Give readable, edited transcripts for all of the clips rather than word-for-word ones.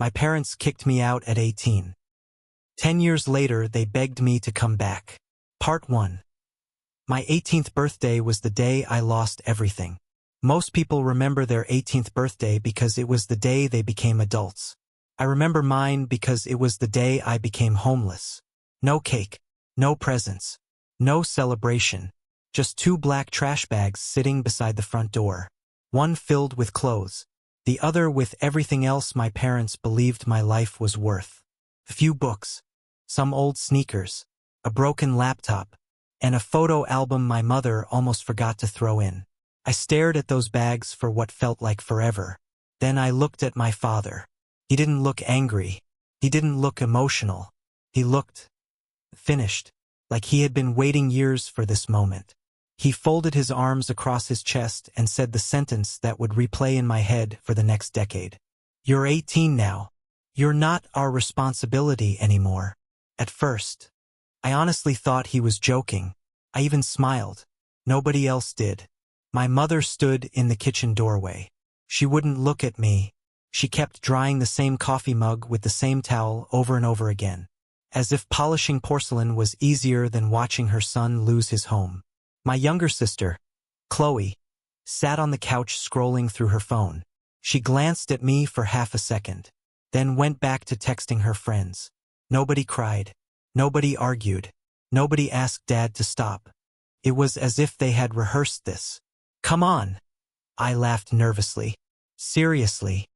My parents kicked me out at 18. 10 years later, they begged me to come back. Part 1. My 18th birthday was the day I lost everything. Most people remember their 18th birthday because it was the day they became adults. I remember mine because it was the day I became homeless. No cake, no presents, no celebration. Just 2 black trash bags sitting beside the front door. One filled with clothes, the other with everything else my parents believed my life was worth. A few books, some old sneakers, a broken laptop, and a photo album my mother almost forgot to throw in. I stared at those bags for what felt like forever. Then I looked at my father. He didn't look angry. He didn't look emotional. He looked finished, like he had been waiting years for this moment. He folded his arms across his chest and said the sentence that would replay in my head for the next decade. "You're 18 now. You're not our responsibility anymore." At first, I honestly thought he was joking. I even smiled. Nobody else did. My mother stood in the kitchen doorway. She wouldn't look at me. She kept drying the same coffee mug with the same towel over and over again, as if polishing porcelain was easier than watching her son lose his home. My younger sister, Chloe, sat on the couch scrolling through her phone. She glanced at me for half a second, then went back to texting her friends. Nobody cried. Nobody argued. Nobody asked Dad to stop. It was as if they had rehearsed this. "Come on." I laughed nervously. "Seriously."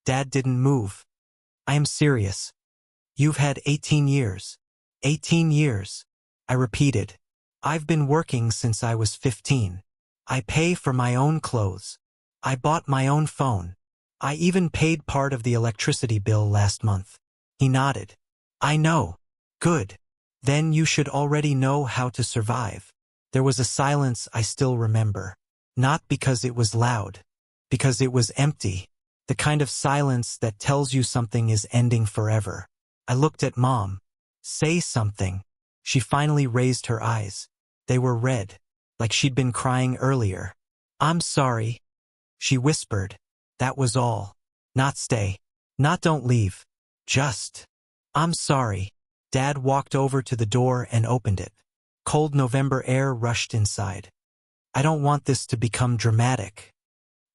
Dad didn't move. "I am serious. You've had 18 years. 18 years. I repeated. "I've been working since I was 15. I pay for my own clothes. I bought my own phone. I even paid part of the electricity bill last month." He nodded. "I know. Good. Then you should already know how to survive." There was a silence I still remember. Not because it was loud. Because it was empty. The kind of silence that tells you something is ending forever. I looked at Mom. "Say something." She finally raised her eyes. They were red, like she'd been crying earlier. "I'm sorry," she whispered. That was all. Not stay. Not don't leave. Just, "I'm sorry." Dad walked over to the door and opened it. Cold November air rushed inside. "I don't want this to become dramatic.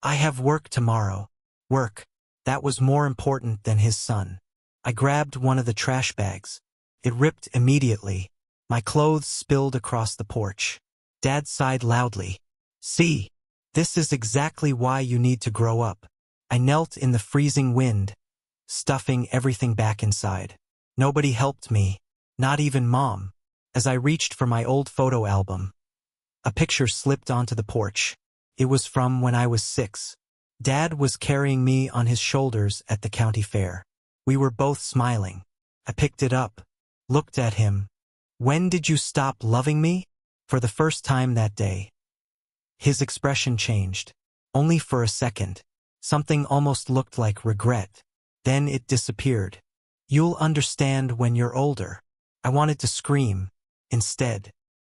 I have work tomorrow." Work. That was more important than his son. I grabbed one of the trash bags. It ripped immediately. My clothes spilled across the porch. Dad sighed loudly. "See, this is exactly why you need to grow up." I knelt in the freezing wind, stuffing everything back inside. Nobody helped me, not even Mom. As I reached for my old photo album, a picture slipped onto the porch. It was from when I was 6. Dad was carrying me on his shoulders at the county fair. We were both smiling. I picked it up, looked at him. "When did you stop loving me?" For the first time that day. His expression changed. Only for a second. Something almost looked like regret. Then it disappeared. "You'll understand when you're older." I wanted to scream. Instead,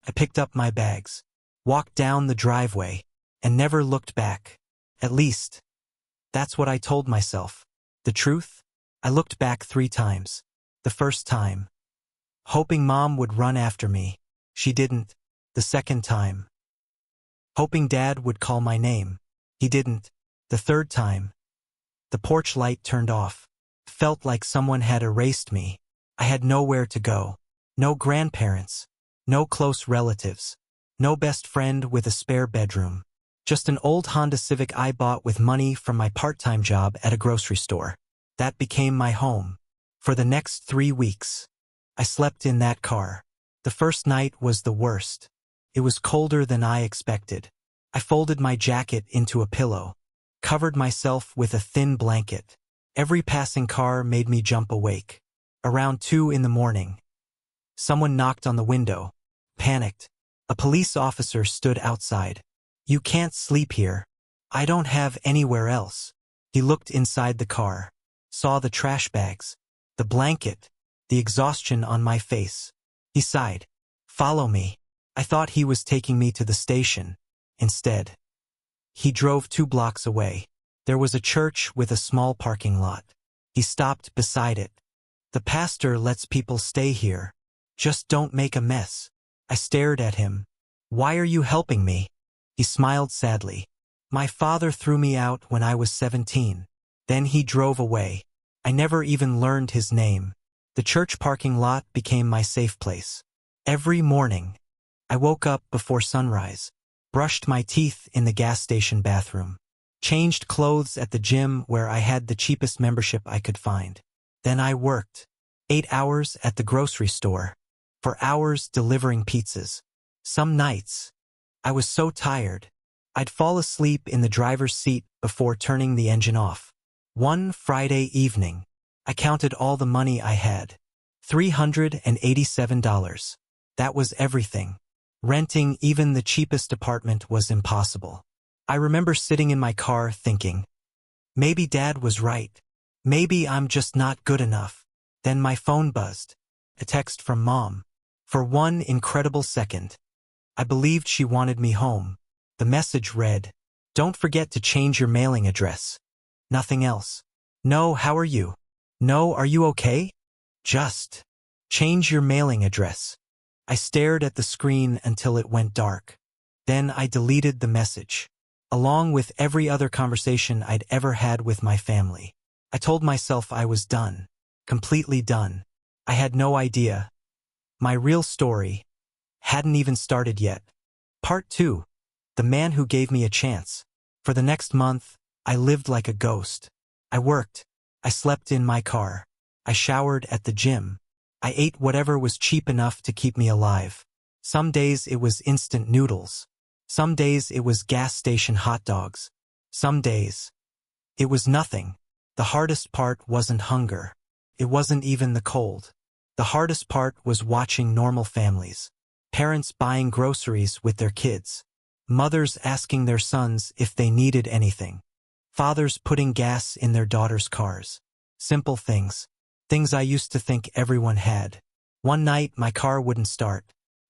I picked up my bags, walked down the driveway, and never looked back. At least, that's what I told myself. The truth? I looked back 3 times. The first time, hoping Mom would run after me. She didn't. The second time, hoping Dad would call my name. He didn't. The third time, the porch light turned off. Felt like someone had erased me. I had nowhere to go. No grandparents. No close relatives. No best friend with a spare bedroom. Just an old Honda Civic I bought with money from my part-time job at a grocery store. That became my home. For the next 3 weeks, I slept in that car. The first night was the worst. It was colder than I expected. I folded my jacket into a pillow, covered myself with a thin blanket. Every passing car made me jump awake. Around 2 in the morning, someone knocked on the window. Panicked. A police officer stood outside. "You can't sleep here." "I don't have anywhere else." He looked inside the car, saw the trash bags, the blanket, the exhaustion on my face. He sighed. "Follow me." I thought he was taking me to the station. Instead, he drove 2 blocks away. There was a church with a small parking lot. He stopped beside it. The pastor lets people stay here. Just don't make a mess. I stared at him. Why are you helping me? He smiled sadly. My father threw me out when I was 17. Then he drove away. I never even learned his name. The church parking lot became my safe place. Every morning, I woke up before sunrise, brushed my teeth in the gas station bathroom, changed clothes at the gym where I had the cheapest membership I could find. Then I worked 8 hours at the grocery store, for hours delivering pizzas. Some nights, I was so tired, I'd fall asleep in the driver's seat before turning the engine off. One Friday evening, I counted all the money I had. $387. That was everything. Renting even the cheapest apartment was impossible. I remember sitting in my car thinking, maybe Dad was right. Maybe I'm just not good enough. Then my phone buzzed. A text from Mom. For one incredible second, I believed she wanted me home. The message read, "Don't forget to change your mailing address." Nothing else. No, how are you? No, are you okay? Just change your mailing address. I stared at the screen until it went dark. Then I deleted the message, along with every other conversation I'd ever had with my family. I told myself I was done, completely done. I had no idea. My real story hadn't even started yet. Part 2. The man who gave me a chance. For the next month, I lived like a ghost. I worked. I slept in my car. I showered at the gym. I ate whatever was cheap enough to keep me alive. Some days it was instant noodles. Some days it was gas station hot dogs. Some days it was nothing. The hardest part wasn't hunger. It wasn't even the cold. The hardest part was watching normal families. Parents buying groceries with their kids. Mothers asking their sons if they needed anything. Fathers putting gas in their daughters' cars. Simple things. Things I used to think everyone had. One night, my car wouldn't start.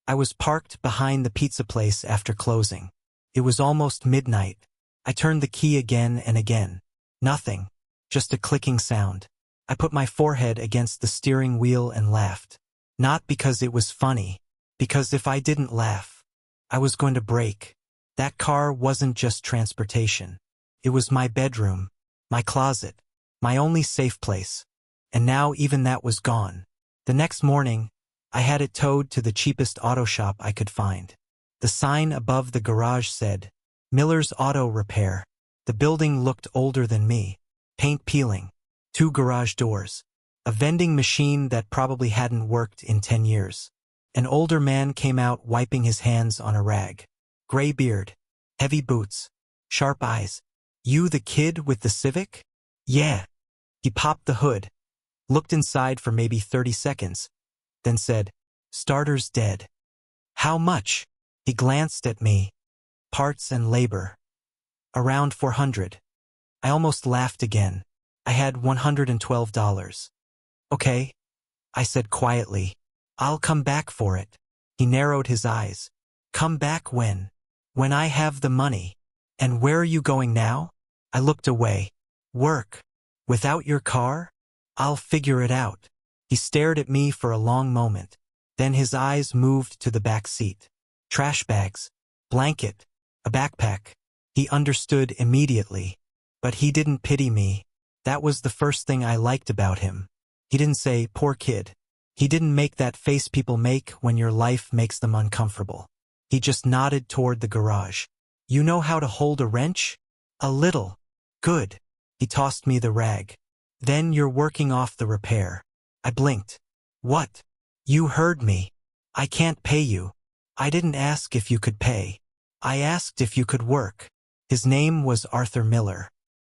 I was parked behind the pizza place after closing. It was almost midnight. I turned the key again and again. Nothing. Just a clicking sound. I put my forehead against the steering wheel and laughed. Not because it was funny. Because if I didn't laugh, I was going to break. That car wasn't just transportation. It was my bedroom, my closet, my only safe place. And now even that was gone. The next morning, I had it towed to the cheapest auto shop I could find. The sign above the garage said, Miller's Auto Repair. The building looked older than me. Paint peeling. 2 garage doors. A vending machine that probably hadn't worked in 10 years. An older man came out wiping his hands on a rag. Gray beard. Heavy boots. Sharp eyes. You the kid with the Civic? Yeah. He popped the hood. Looked inside for maybe 30 seconds. Then said, Starter's dead. How much? He glanced at me. Parts and labor. Around 400. I almost laughed again. I had $112. Okay, I said quietly. I'll come back for it. He narrowed his eyes. Come back when? When I have the money. And where are you going now? I looked away. Work. Without your car? I'll figure it out. He stared at me for a long moment. Then his eyes moved to the back seat. Trash bags. Blanket. A backpack. He understood immediately. But he didn't pity me. That was the first thing I liked about him. He didn't say, poor kid. He didn't make that face people make when your life makes them uncomfortable. He just nodded toward the garage. You know how to hold a wrench? A little. Good. He tossed me the rag. Then you're working off the repair. I blinked. What? You heard me. I can't pay you. I didn't ask if you could pay. I asked if you could work. His name was Arthur Miller.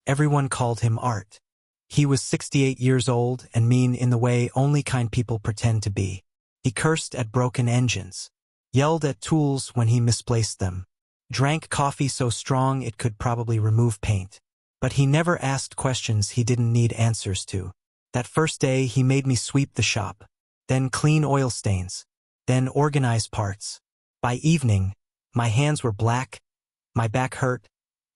Everyone called him Art. He was 68 years old and mean in the way only kind people pretend to be. He cursed at broken engines, yelled at tools when he misplaced them, drank coffee so strong it could probably remove paint. But he never asked questions he didn't need answers to. That first day he made me sweep the shop, then clean oil stains, then organize parts. By evening, my hands were black, my back hurt,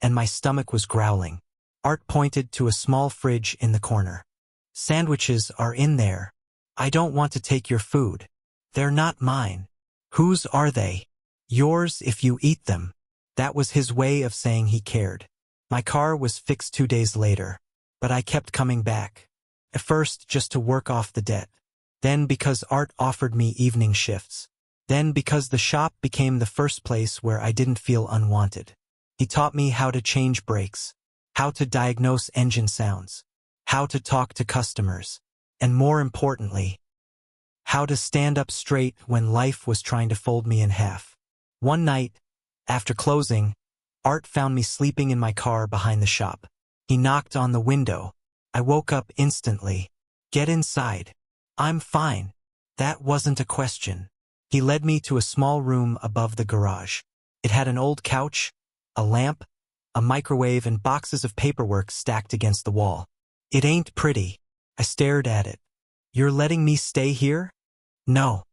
and my stomach was growling. Art pointed to a small fridge in the corner. Sandwiches are in there. I don't want to take your food. They're not mine. Whose are they? Yours if you eat them. That was his way of saying he cared. My car was fixed 2 days later, but I kept coming back. At first just to work off the debt. Then because Art offered me evening shifts. Then because the shop became the first place where I didn't feel unwanted. He taught me how to change brakes, how to diagnose engine sounds, how to talk to customers, and more importantly, how to stand up straight when life was trying to fold me in half. One night, after closing, Art found me sleeping in my car behind the shop. He knocked on the window. I woke up instantly. Get inside. I'm fine. That wasn't a question. He led me to a small room above the garage. It had an old couch, a lamp, a microwave, and boxes of paperwork stacked against the wall. It ain't pretty. I stared at it. You're letting me stay here? No.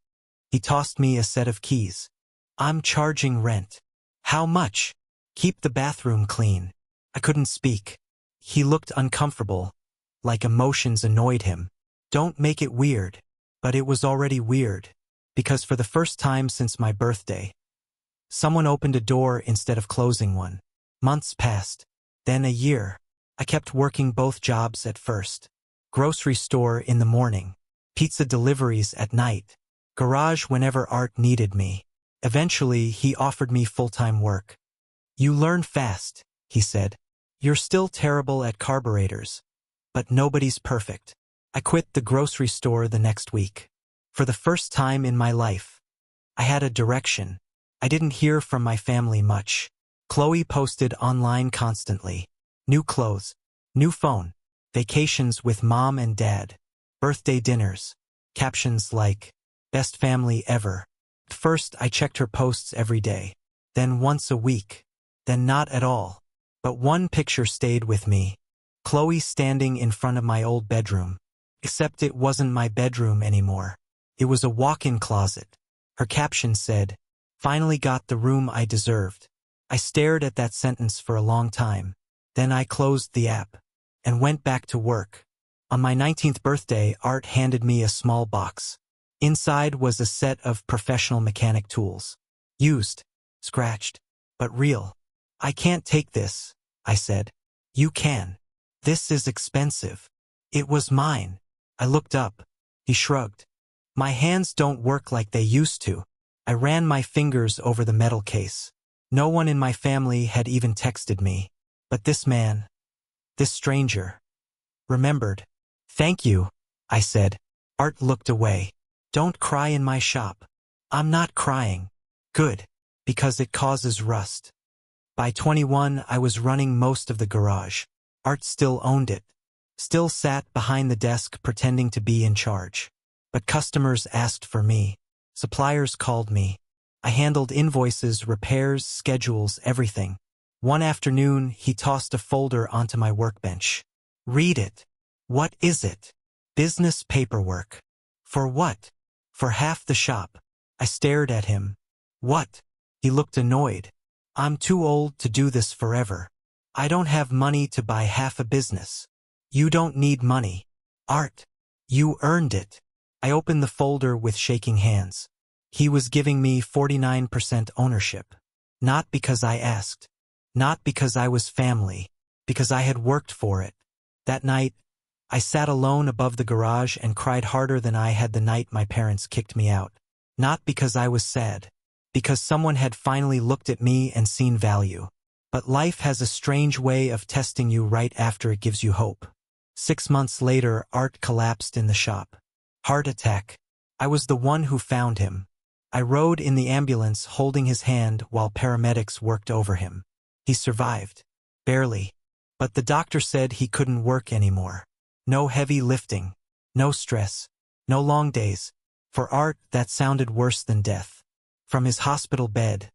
He tossed me a set of keys. I'm charging rent. How much? Keep the bathroom clean. I couldn't speak. He looked uncomfortable, like emotions annoyed him. Don't make it weird. But it was already weird, because for the first time since my birthday, someone opened a door instead of closing one. Months passed, then a year. I kept working both jobs at first. Grocery store in the morning, pizza deliveries at night, garage whenever Art needed me. Eventually, he offered me full-time work. You learn fast, he said. You're still terrible at carburetors, but nobody's perfect. I quit the grocery store the next week. For the first time in my life, I had a direction. I didn't hear from my family much. Chloe posted online constantly. New clothes, new phone, vacations with mom and dad, birthday dinners, captions like, best family ever. At first, I checked her posts every day, then once a week, then not at all. But one picture stayed with me. Chloe standing in front of my old bedroom. Except it wasn't my bedroom anymore. It was a walk-in closet. Her caption said, "Finally got the room I deserved." I stared at that sentence for a long time. Then I closed the app and went back to work. On my 19th birthday, Art handed me a small box. Inside was a set of professional mechanic tools. Used, scratched, but real. I can't take this, I said. You can. This is expensive. It was mine. I looked up. He shrugged. My hands don't work like they used to. I ran my fingers over the metal case. No one in my family had even texted me. But this man, this stranger, remembered. Thank you, I said. Art looked away. Don't cry in my shop. I'm not crying. Good, because it causes rust. By 21, I was running most of the garage. Art still owned it. Still sat behind the desk pretending to be in charge. But customers asked for me. Suppliers called me. I handled invoices, repairs, schedules, everything. One afternoon, he tossed a folder onto my workbench. Read it. What is it? Business paperwork. For what? For half the shop. I stared at him. What? He looked annoyed. I'm too old to do this forever. I don't have money to buy half a business. You don't need money. Art. You earned it. I opened the folder with shaking hands. He was giving me 49% ownership. Not because I asked. Not because I was family. Because I had worked for it. That night, I sat alone above the garage and cried harder than I had the night my parents kicked me out. Not because I was sad. Because someone had finally looked at me and seen value. But life has a strange way of testing you right after it gives you hope. 6 months later, Art collapsed in the shop. Heart attack. I was the one who found him. I rode in the ambulance holding his hand while paramedics worked over him. He survived. Barely. But the doctor said he couldn't work anymore. No heavy lifting. No stress. No long days. For Art, that sounded worse than death. From his hospital bed,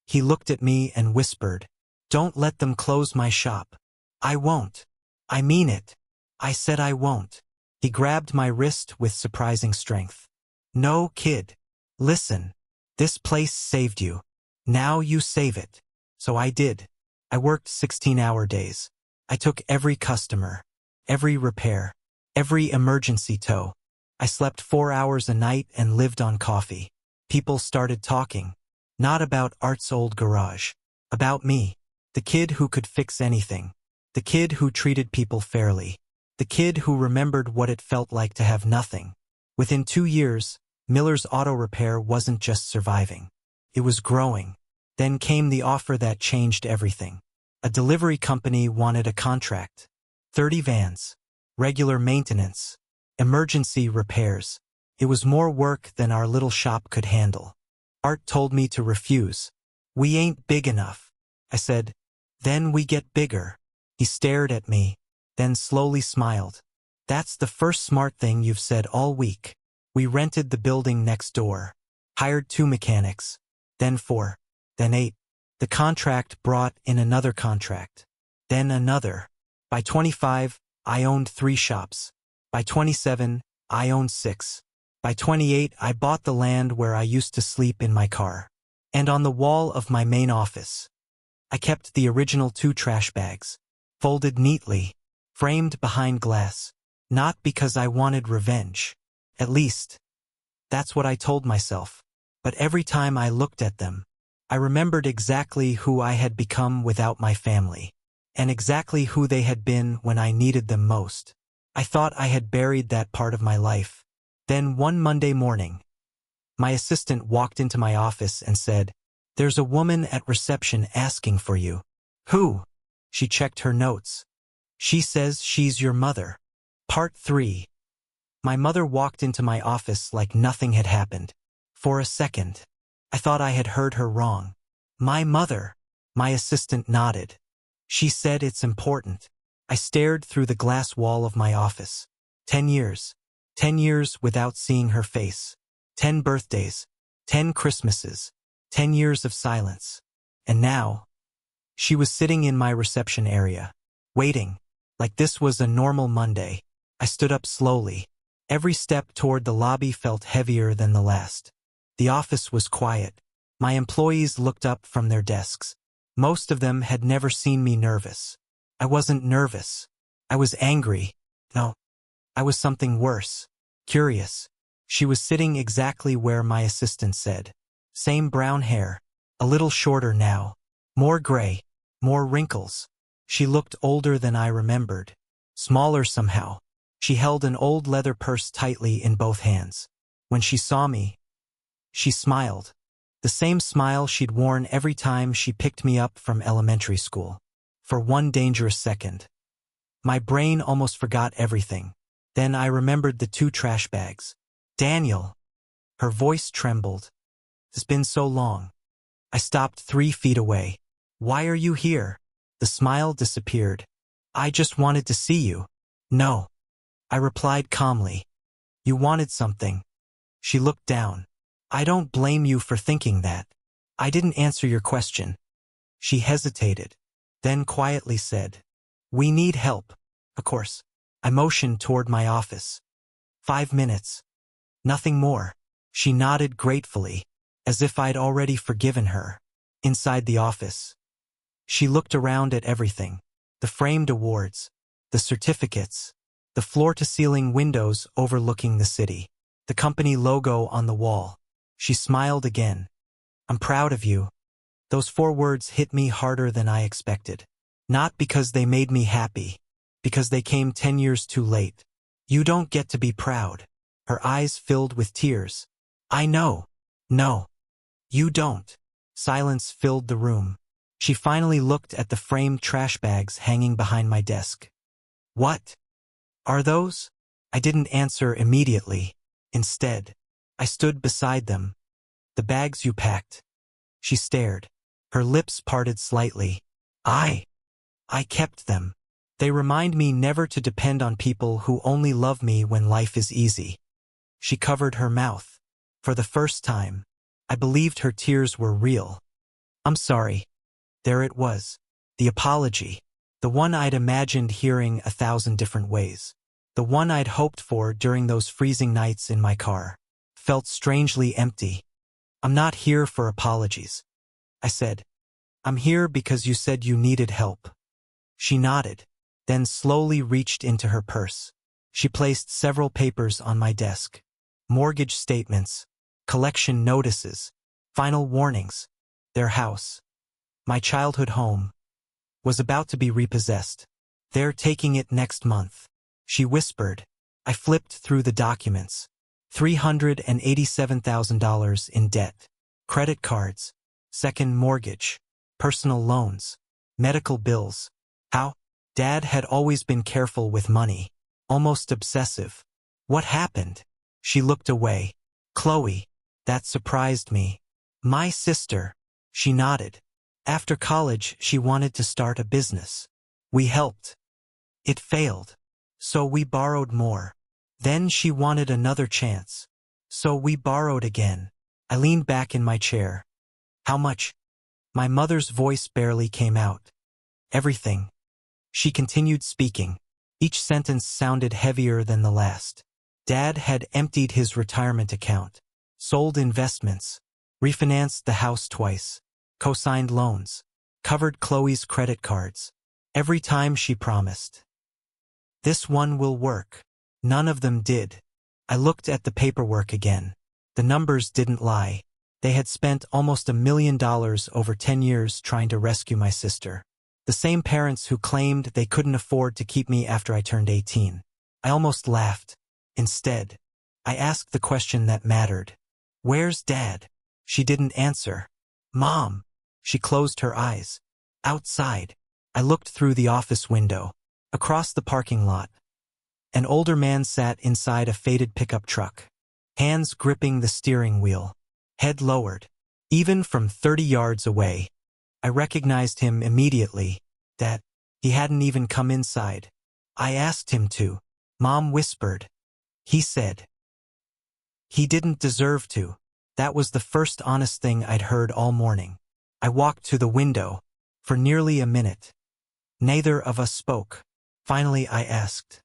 he looked at me and whispered, "Don't let them close my shop." I won't. I mean it. I said I won't. He grabbed my wrist with surprising strength. No, kid. Listen. This place saved you. Now you save it. So I did. I worked 16-hour days. I took every customer, every repair, Every emergency tow. I slept 4 hours a night and lived on coffee. People started talking. Not about Art's old garage. About me. The kid who could fix anything. The kid who treated people fairly. The kid who remembered what it felt like to have nothing. Within 2 years, Miller's Auto Repair wasn't just surviving. It was growing. Then came the offer that changed everything. A delivery company wanted a contract. 30 vans. Regular maintenance. Emergency repairs. It was more work than our little shop could handle. Art told me to refuse. We ain't big enough. I said, then we get bigger. He stared at me, then slowly smiled. That's the first smart thing you've said all week. We rented the building next door. Hired 2 mechanics. Then 4. Then 8. The contract brought in another contract. Then another. By 25, I owned 3 shops. By 27, I owned 6. By 28, I bought the land where I used to sleep in my car. And on the wall of my main office, I kept the original 2 trash bags, folded neatly, framed behind glass. Not because I wanted revenge. At least, that's what I told myself. But every time I looked at them, I remembered exactly who I had become without my family, and exactly who they had been when I needed them most. I thought I had buried that part of my life. Then one Monday morning, my assistant walked into my office and said, "There's a woman at reception asking for you." "Who?" She checked her notes. "She says she's your mother." Part 3. My mother walked into my office like nothing had happened. For a second, I thought I had heard her wrong. "My mother." My assistant nodded. "She said it's important." I stared through the glass wall of my office. 10 years. 10 years without seeing her face. 10 birthdays. 10 Christmases. 10 years of silence. And now, she was sitting in my reception area, waiting, like this was a normal Monday. I stood up slowly. Every step toward the lobby felt heavier than the last. The office was quiet. My employees looked up from their desks. Most of them had never seen me nervous. I wasn't nervous. I was angry. No, I was something worse. Curious. She was sitting exactly where my assistant said. Same brown hair. A little shorter now. More gray. More wrinkles. She looked older than I remembered. Smaller somehow. She held an old leather purse tightly in both hands. When she saw me, she smiled. The same smile she'd worn every time she picked me up from elementary school. For one dangerous second, my brain almost forgot everything. Then I remembered the 2 trash bags. "Daniel." Her voice trembled. "It's been so long." I stopped 3 feet away. "Why are you here?" The smile disappeared. "I just wanted to see you." "No," I replied calmly. "You wanted something." She looked down. "I don't blame you for thinking that. I didn't answer your question." She hesitated, then quietly said, "We need help." Of course. I motioned toward my office. 5 minutes. Nothing more. She nodded gratefully, as if I'd already forgiven her. Inside the office, she looked around at everything. The framed awards, the certificates, the floor-to-ceiling windows overlooking the city, the company logo on the wall. She smiled again. "I'm proud of you." Those 4 words hit me harder than I expected. Not because they made me happy, because they came 10 years too late. "You don't get to be proud." Her eyes filled with tears. "I know." "No, you don't." Silence filled the room. She finally looked at the framed trash bags hanging behind my desk. "What are those?" I didn't answer immediately. Instead, I stood beside them. "The bags you packed." She stared. Her lips parted slightly. I kept them. They remind me never to depend on people who only love me when life is easy." She covered her mouth. For the first time, I believed her tears were real. "I'm sorry." There it was. The apology. The one I'd imagined hearing 1,000 different ways. The one I'd hoped for during those freezing nights in my car. Felt strangely empty. "I'm not here for apologies," I said. "I'm here because you said you needed help." She nodded, then slowly reached into her purse. She placed several papers on my desk. Mortgage statements, collection notices, final warnings. Their house, my childhood home, was about to be repossessed. They're taking it next month, she whispered. I flipped through the documents. $387,000 in debt. Credit cards, second mortgage, personal loans, medical bills. How? Dad had always been careful with money, almost obsessive. What happened? She looked away. Chloe. That surprised me. My sister. She nodded. After college, she wanted to start a business. We helped. It failed. So we borrowed more. Then she wanted another chance. So we borrowed again. I leaned back in my chair. How much? My mother's voice barely came out. Everything. She continued speaking. Each sentence sounded heavier than the last. Dad had emptied his retirement account, sold investments, refinanced the house twice, co-signed loans, covered Chloe's credit cards. Every time she promised. This one will work. None of them did. I looked at the paperwork again. The numbers didn't lie. They had spent almost $1 million over 10 years trying to rescue my sister. The same parents who claimed they couldn't afford to keep me after I turned 18. I almost laughed. Instead, I asked the question that mattered. Where's Dad? She didn't answer. Mom. She closed her eyes. Outside. I looked through the office window. Across the parking lot. An older man sat inside a faded pickup truck, hands gripping the steering wheel, head lowered. Even from 30 yards away, I recognized him immediately. That he hadn't even come inside. I asked him to. Mom whispered. He said. He didn't deserve to. That was the first honest thing I'd heard all morning. I walked to the window. For nearly a minute. Neither of us spoke. Finally I asked.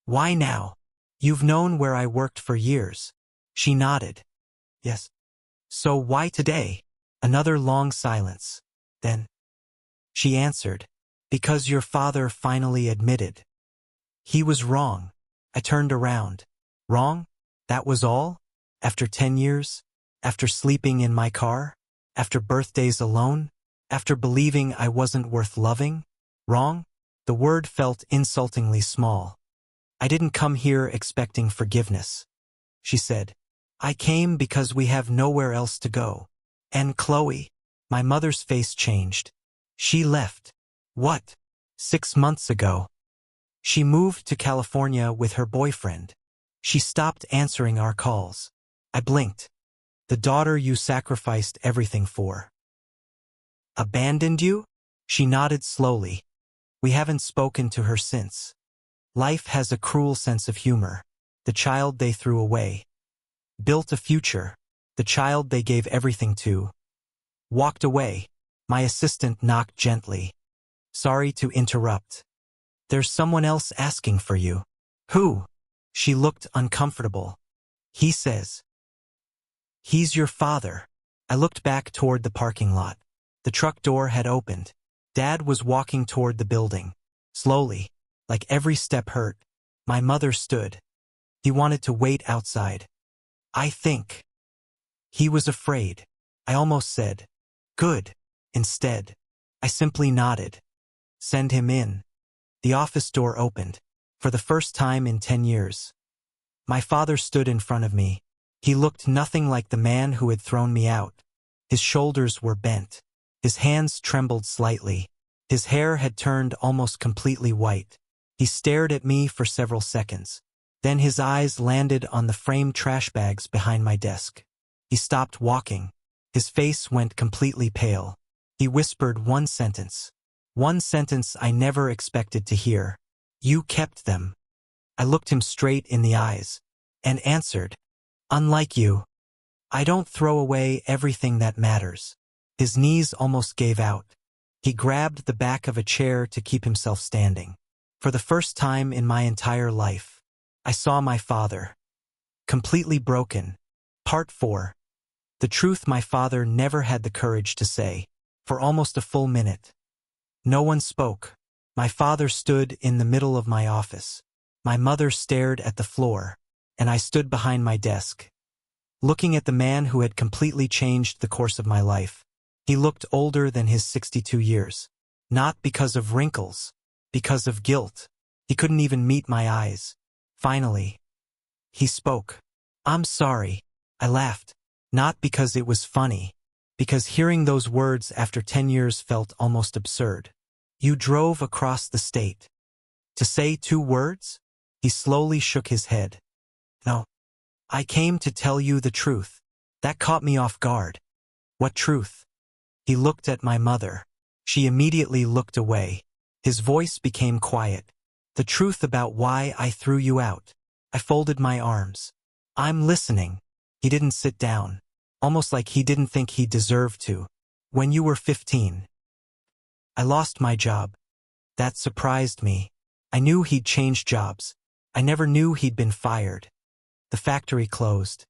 Why now? You've known where I worked for years. She nodded. Yes. So why today? Another long silence. Then she answered. Because your father finally admitted. He was wrong. I turned around. Wrong? That was all? After 10 years? After sleeping in my car? After birthdays alone? After believing I wasn't worth loving? Wrong? The word felt insultingly small. I didn't come here expecting forgiveness. She said. I came because we have nowhere else to go. And Chloe? My mother's face changed. She left. What? 6 months ago. She moved to California with her boyfriend. She stopped answering our calls. I blinked. The daughter you sacrificed everything for. Abandoned you? She nodded slowly. We haven't spoken to her since. Life has a cruel sense of humor. The child they threw away. Built a future. The child they gave everything to. Walked away. My assistant knocked gently. Sorry to interrupt. There's someone else asking for you. Who? She looked uncomfortable. He says. He's your father. I looked back toward the parking lot. The truck door had opened. Dad was walking toward the building. Slowly, like every step hurt. My mother stood. He wanted to wait outside. I think. He was afraid. I almost said, good. Instead, I simply nodded. Send him in. The office door opened. For the first time in 10 years. My father stood in front of me. He looked nothing like the man who had thrown me out. His shoulders were bent. His hands trembled slightly. His hair had turned almost completely white. He stared at me for several seconds. Then his eyes landed on the framed trash bags behind my desk. He stopped walking. His face went completely pale. He whispered one sentence. One sentence I never expected to hear. You kept them. I looked him straight in the eyes. And answered. Unlike you. I don't throw away everything that matters. His knees almost gave out. He grabbed the back of a chair to keep himself standing. For the first time in my entire life, I saw my father. Completely broken. Part 4. The truth my father never had the courage to say. For almost a full minute. No one spoke. My father stood in the middle of my office. My mother stared at the floor, and I stood behind my desk, looking at the man who had completely changed the course of my life. He looked older than his 62 years. Not because of wrinkles, because of guilt. He couldn't even meet my eyes. Finally, he spoke. "I'm sorry." I laughed. Not because it was funny, because hearing those words after 10 years felt almost absurd. "You drove across the state to say 2 words?" He slowly shook his head. "No. I came to tell you the truth." That caught me off guard. "What truth?" He looked at my mother. She immediately looked away. His voice became quiet. "The truth about why I threw you out." I folded my arms. "I'm listening." He didn't sit down, almost like he didn't think he deserved to. "When you were 15, I lost my job. That surprised me. I knew he'd changed jobs. I never knew he'd been fired. The factory closed.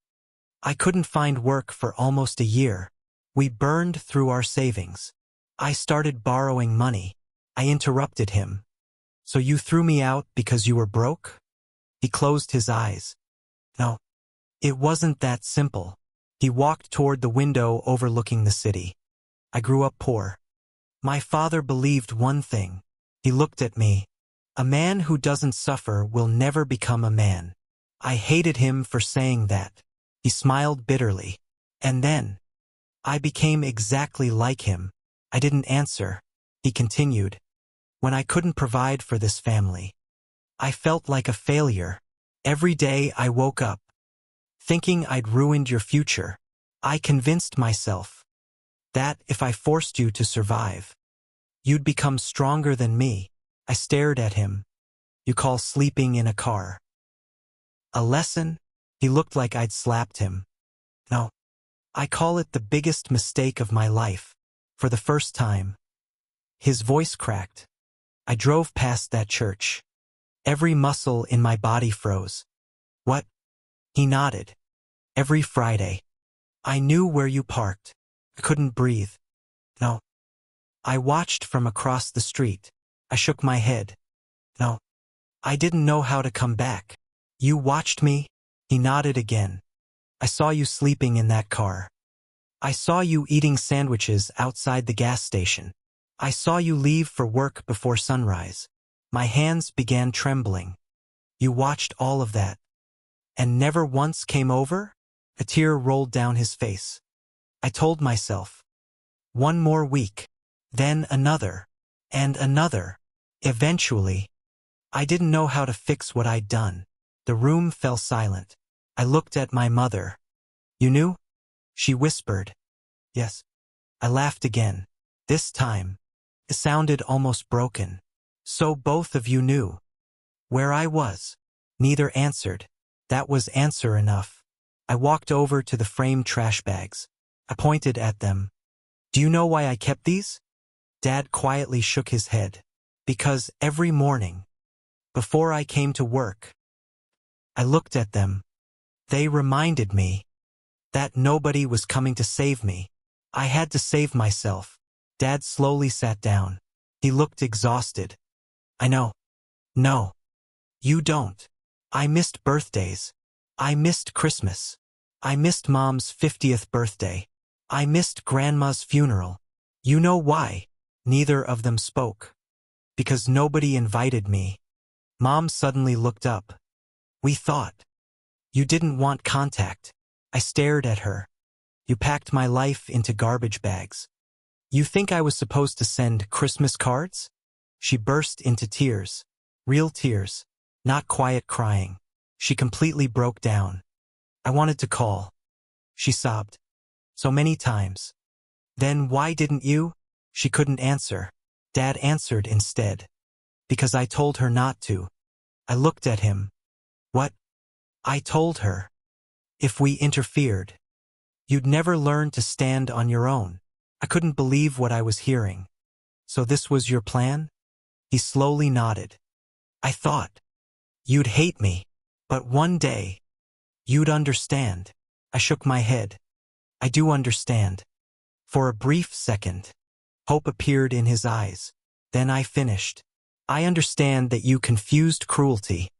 I couldn't find work for almost a year. We burned through our savings. I started borrowing money." I interrupted him. "So you threw me out because you were broke?" He closed his eyes. "No. It wasn't that simple." He walked toward the window overlooking the city. "I grew up poor. My father believed one thing." He looked at me. "A man who doesn't suffer will never become a man." I hated him for saying that. He smiled bitterly. "And then I became exactly like him." I didn't answer. He continued. "When I couldn't provide for this family, I felt like a failure. Every day I woke up thinking I'd ruined your future. I convinced myself that if I forced you to survive, you'd become stronger than me." I stared at him. "You call sleeping in a car a lesson?" He looked like I'd slapped him. "No. I call it the biggest mistake of my life." For the first time, his voice cracked. I drove past that church. Every muscle in my body froze. "What?" He nodded. "Every Friday. I knew where you parked." I couldn't breathe. "No." I watched from across the street. I shook my head. "No. I didn't know how to come back." "You watched me?" He nodded again. "I saw you sleeping in that car. I saw you eating sandwiches outside the gas station. I saw you leave for work before sunrise." My hands began trembling. "You watched all of that, and never once came over?" A tear rolled down his face. I told myself, "One more week, then another, and another." Eventually, I didn't know how to fix what I'd done. The room fell silent. I looked at my mother. "You knew?" She whispered. "Yes." I laughed again. This time, it sounded almost broken. "So both of you knew where I was?" Neither answered. That was answer enough. I walked over to the framed trash bags. I pointed at them. "Do you know why I kept these?" Dad quietly shook his head. "Because every morning, before I came to work," I looked at them. "They reminded me that nobody was coming to save me. I had to save myself." Dad slowly sat down. He looked exhausted. "I know." "No. You don't. I missed birthdays. I missed Christmas. I missed Mom's 50th birthday. I missed Grandma's funeral. You know why?" Neither of them spoke. "Because nobody invited me." Mom suddenly looked up. "We thought you didn't want contact." I stared at her. "You packed my life into garbage bags. You think I was supposed to send Christmas cards?" She burst into tears. Real tears, not quiet crying. She completely broke down. "I wanted to call," she sobbed. "So many times." "Then why didn't you?" She couldn't answer. Dad answered instead. "Because I told her not to." I looked at him. "What?" "I told her if we interfered, you'd never learn to stand on your own." I couldn't believe what I was hearing. "So this was your plan?" He slowly nodded. "I thought you'd hate me, but one day you'd understand." I shook my head. "I do understand." For a brief second, hope appeared in his eyes. Then I finished. "I understand that you confused cruelty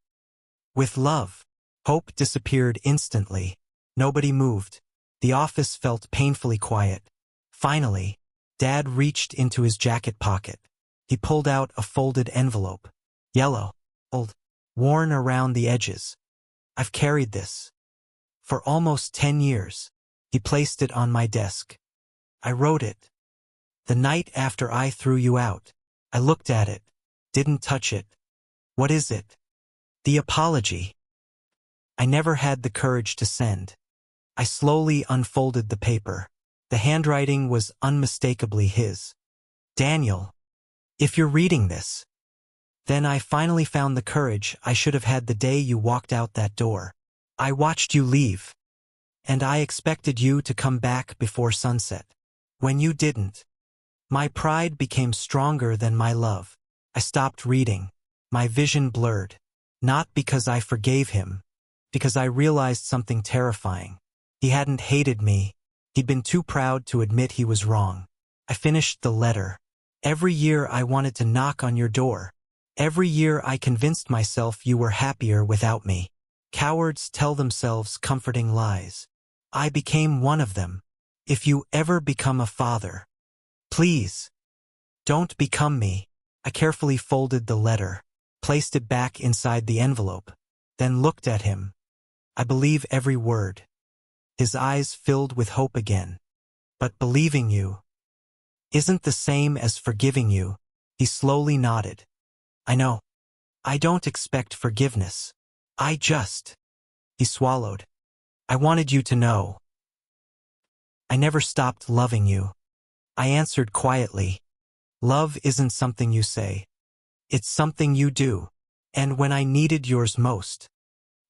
With love. Hope disappeared instantly. Nobody moved. The office felt painfully quiet. Finally, Dad reached into his jacket pocket. He pulled out a folded envelope. Yellow. Old. Worn around the edges. I've carried this for almost 10 years. He placed it on my desk. I wrote it. The night after I threw you out. I looked at it. Didn't touch it. What is it? The apology. I never had the courage to send. I slowly unfolded the paper. The handwriting was unmistakably his. Daniel, if you're reading this, then I finally found the courage I should have had the day you walked out that door. I watched you leave, and I expected you to come back before sunset. When you didn't, my pride became stronger than my love. I stopped reading. My vision blurred. Not because I forgave him, because I realized something terrifying. He hadn't hated me. He'd been too proud to admit he was wrong. I finished the letter. Every year I wanted to knock on your door. Every year I convinced myself you were happier without me. Cowards tell themselves comforting lies. I became one of them. If you ever become a father, please, don't become me. I carefully folded the letter, placed it back inside the envelope, then looked at him. I believe every word. His eyes filled with hope again. But believing you isn't the same as forgiving you. He slowly nodded. I know. I don't expect forgiveness. He swallowed. I wanted you to know. I never stopped loving you. I answered quietly. Love isn't something you say. It's something you do. And when I needed yours most,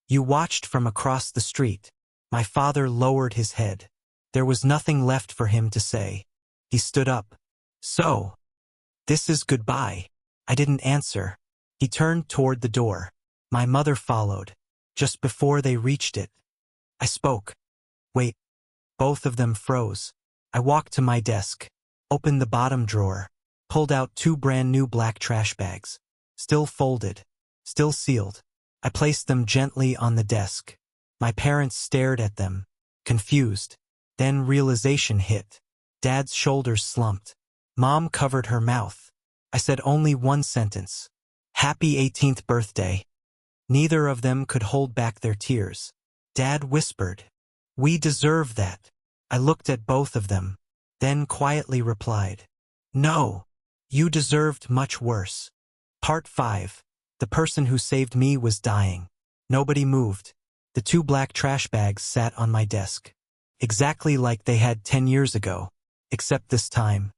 you watched from across the street. My father lowered his head. There was nothing left for him to say. He stood up. So, this is goodbye. I didn't answer. He turned toward the door. My mother followed. Just before they reached it, I spoke. Wait. Both of them froze. I walked to my desk, opened the bottom drawer, pulled out 2 brand new black trash bags. Still folded, still sealed. I placed them gently on the desk. My parents stared at them, confused. Then realization hit. Dad's shoulders slumped. Mom covered her mouth. I said only one sentence. Happy 18th birthday. Neither of them could hold back their tears. Dad whispered, we deserve that. I looked at both of them, then quietly replied, no, you deserved much worse. Part 5. The person who saved me was dying. Nobody moved. The 2 black trash bags sat on my desk. Exactly like they had 10 years ago, except this time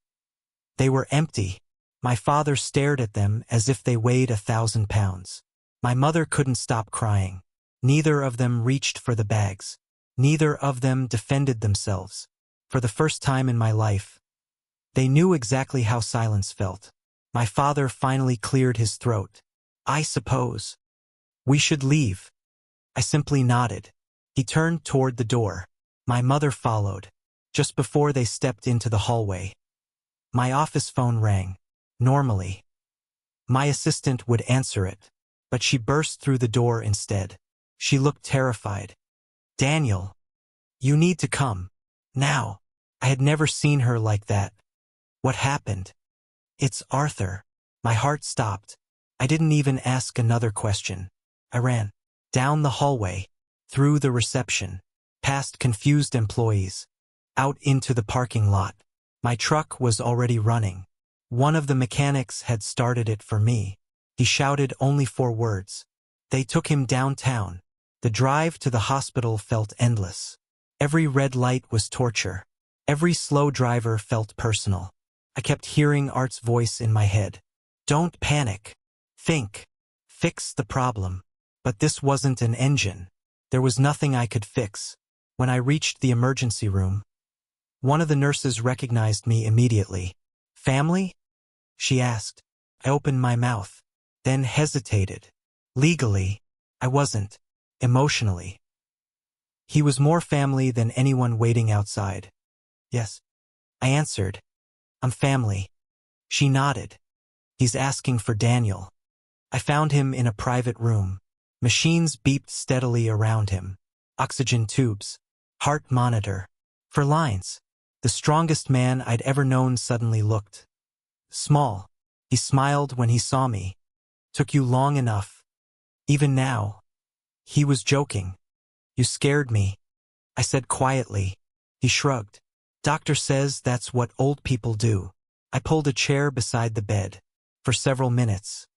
they were empty. My father stared at them as if they weighed 1,000 pounds. My mother couldn't stop crying. Neither of them reached for the bags. Neither of them defended themselves. For the first time in my life, they knew exactly how silence felt. My father finally cleared his throat. I suppose we should leave. I simply nodded. He turned toward the door. My mother followed. Just before they stepped into the hallway, my office phone rang. Normally, my assistant would answer it, but she burst through the door instead. She looked terrified. Daniel, you need to come. Now. I had never seen her like that. What happened? It's Arthur. My heart stopped. I didn't even ask another question. I ran. Down the hallway. Through the reception. Past confused employees. Out into the parking lot. My truck was already running. One of the mechanics had started it for me. He shouted only 4 words. They took him downtown. The drive to the hospital felt endless. Every red light was torture. Every slow driver felt personal. I kept hearing Art's voice in my head. Don't panic. Think. Fix the problem. But this wasn't an engine. There was nothing I could fix. When I reached the emergency room, one of the nurses recognized me immediately. Family? She asked. I opened my mouth, then hesitated. Legally, I wasn't. Emotionally. He was more family than anyone waiting outside. Yes. I answered. I'm family. She nodded. He's asking for Daniel. I found him in a private room. Machines beeped steadily around him. Oxygen tubes. Heart monitor. For lines. The strongest man I'd ever known suddenly looked small. He smiled when he saw me. Took you long enough. Even now. He was joking. You scared me, I said quietly. He shrugged. Doctor says that's what old people do. I pulled a chair beside the bed. For several minutes.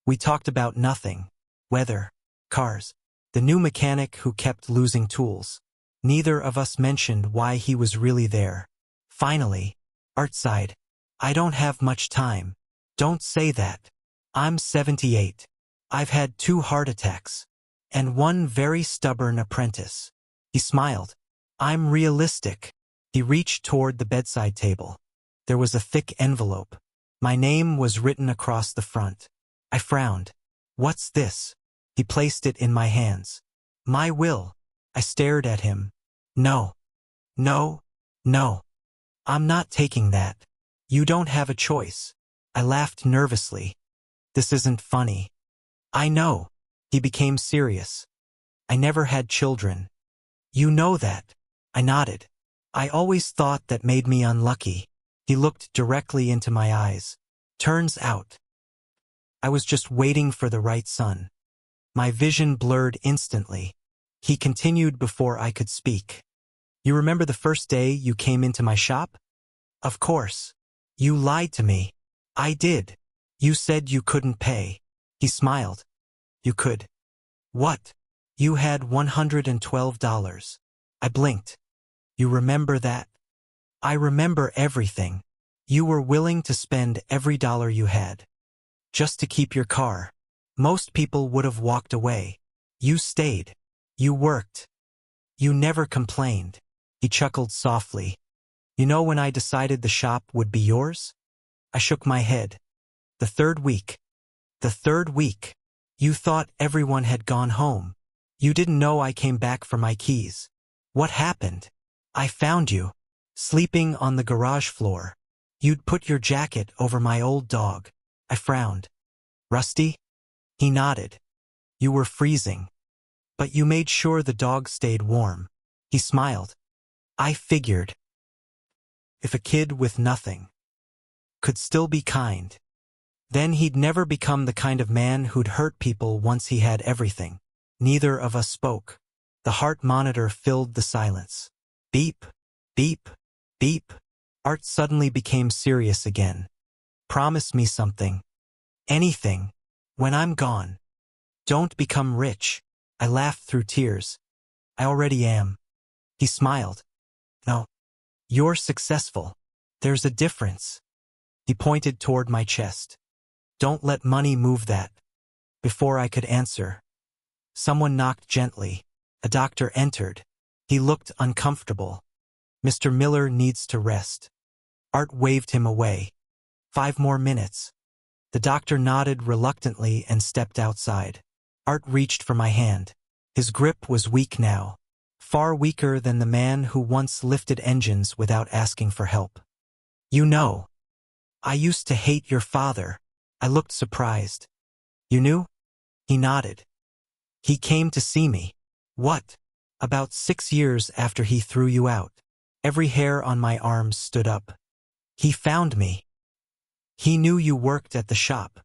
We talked about nothing. Weather. Cars. The new mechanic who kept losing tools. Neither of us mentioned why he was really there. Finally, Art sighed. I don't have much time. Don't say that. I'm 78. I've had 2 heart attacks. And 1 very stubborn apprentice. He smiled. I'm realistic. He reached toward the bedside table. There was a thick envelope. My name was written across the front. I frowned. What's this? He placed it in my hands. My will. I stared at him. No. No. No. I'm not taking that. You don't have a choice. I laughed nervously. This isn't funny. I know. He became serious. I never had children. You know that. I nodded. I always thought that made me unlucky. He looked directly into my eyes. Turns out. I was just waiting for the right son. My vision blurred instantly. He continued before I could speak. You remember the first day you came into my shop? Of course. You lied to me. I did. You said you couldn't pay. He smiled. You could. What? You had $112. I blinked. You remember that? I remember everything. You were willing to spend every dollar you had. Just to keep your car. Most people would have walked away. You stayed. You worked. You never complained. He chuckled softly. You know when I decided the shop would be yours? I shook my head. The 3rd week. The 3rd week. You thought everyone had gone home. You didn't know I came back for my keys. What happened? I found you. Sleeping on the garage floor. You'd put your jacket over my old dog. I frowned. Rusty? He nodded. You were freezing. But you made sure the dog stayed warm. He smiled. I figured. If a kid with nothing could still be kind, then he'd never become the kind of man who'd hurt people once he had everything. Neither of us spoke. The heart monitor filled the silence. Beep, beep, beep. Art suddenly became serious again. Promise me something. Anything. When I'm gone. Don't become rich. I laughed through tears. I already am. He smiled. No. You're successful. There's a difference. He pointed toward my chest. Don't let money move that. Before I could answer, someone knocked gently. A doctor entered. He looked uncomfortable. Mr. Miller needs to rest. Art waved him away. 5 more minutes. The doctor nodded reluctantly and stepped outside. Art reached for my hand. His grip was weak now. Far weaker than the man who once lifted engines without asking for help. You know. I used to hate your father. I looked surprised. You knew? He nodded. He came to see me. What? About 6 years after he threw you out. Every hair on my arms stood up. He found me. He knew you worked at the shop.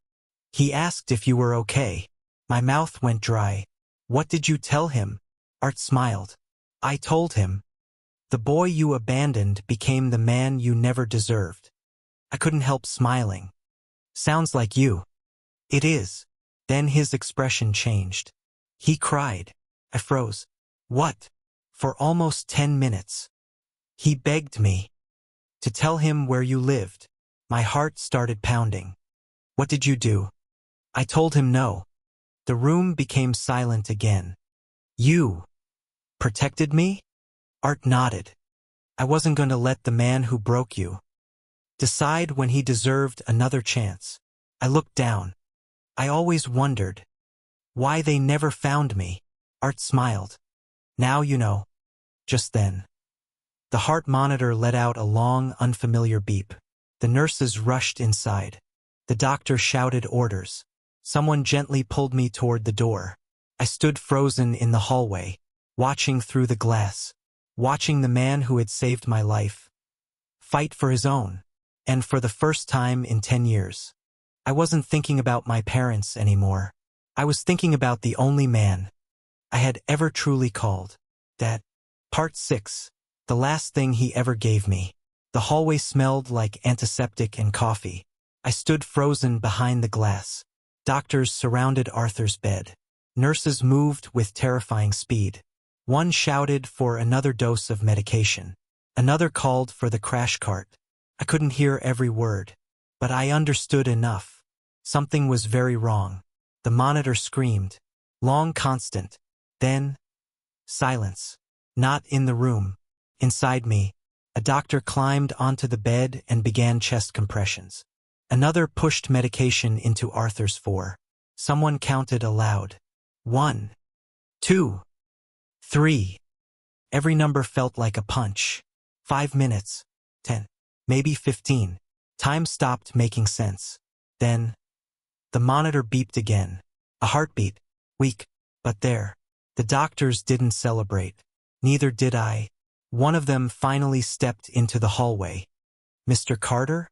He asked if you were okay. My mouth went dry. What did you tell him? Art smiled. I told him. The boy you abandoned became the man you never deserved. I couldn't help smiling. Sounds like you. It is. Then his expression changed. He cried. I froze. What? For almost 10 minutes. He begged me to tell him where you lived. My heart started pounding. What did you do? I told him no. The room became silent again. You protected me? Art nodded. I wasn't going to let the man who broke you decide when he deserved another chance. I looked down. I always wondered why they never found me. Art smiled. Now you know. Just then. The heart monitor let out a long, unfamiliar beep. The nurses rushed inside. The doctor shouted orders. Someone gently pulled me toward the door. I stood frozen in the hallway, watching through the glass, watching the man who had saved my life fight for his own. And for the first time in 10 years, I wasn't thinking about my parents anymore. I was thinking about the only man I had ever truly called Dad. Part 6. The last thing he ever gave me. The hallway smelled like antiseptic and coffee. I stood frozen behind the glass. Doctors surrounded Arthur's bed. Nurses moved with terrifying speed. One shouted for another dose of medication. Another called for the crash cart. I couldn't hear every word, but I understood enough. Something was very wrong. The monitor screamed. Long constant. Then, silence. Not in the room. Inside me, a doctor climbed onto the bed and began chest compressions. Another pushed medication into Arthur's fore. Someone counted aloud. 1, 2, 3. Every number felt like a punch. 5 minutes. 10. Maybe 15. Time stopped making sense. Then, the monitor beeped again. A heartbeat. Weak. But there. The doctors didn't celebrate. Neither did I. One of them finally stepped into the hallway. Mr. Carter?